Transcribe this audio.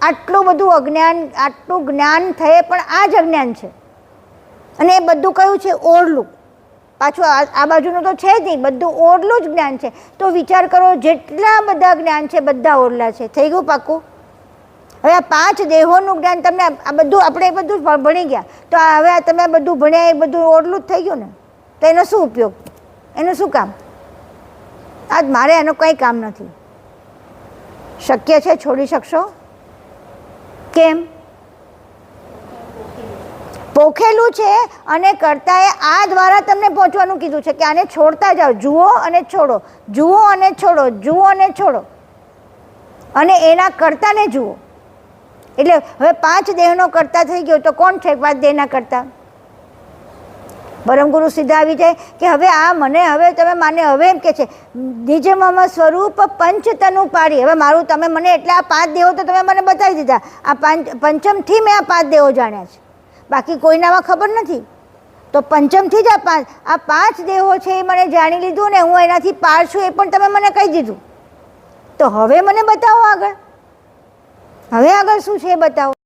આટલું બધું અજ્ઞાન, આટલું જ્ઞાન થયે પણ આ જ અજ્ઞાન છે. અને એ બધું કયું છે? ઓરલું. પાછું આ બાજુનું તો છે જ નહીં, બધું ઓરલું જ જ્ઞાન છે. તો વિચાર કરો, જેટલા બધા જ્ઞાન છે બધા ઓરલા છે. થઈ ગયું પાકું? હવે આ 5 દેહોનું જ્ઞાન તમને આ બધું, આપણે બધું ભણી ગયા, તો હવે તમે બધું ભણ્યા એ બધું ઓરલું જ થઈ ગયું ને. તો એનો શું ઉપયોગ? એનું શું કામ? આજ મારે એનું કંઈ કામ નથી. શક્ય છે? છોડી શકશો? કેમ? પોખેલું છે અને કર્તાએ આ દ્વારા તમને પહોંચવાનું કીધું છે કે આને છોડતા જાઓ. જુઓ અને છોડો, જુઓ અને છોડો, જુઓ અને છોડો, અને એના કર્તાને જુઓ. એટલે હવે 5 દેહનો કર્તા થઈ ગયો તો કોણ છે 5 દેહના કર્તા? પરમગુરુ સીધા આવી જાય કે હવે આ મને, હવે તમે માને, હવે એમ કે છે નિજ મમ સ્વરૂપ પંચતનુ પાડી. હવે મારું તમે મને, એટલે આ 5 દેહો તો તમે મને બતાવી દીધા. આ પંચમથી મેં આ 5 દેહો જાણ્યા છે, બાકી કોઈનામાં ખબર નથી. તો પંચમથી જ આ 5 દેહો છે એ મને જાણી લીધું ને હું એનાથી પાર છું એ પણ તમે મને કહી દીધું. તો હવે મને બતાવો આગળ, હવે આગળ શું છે એ બતાવો.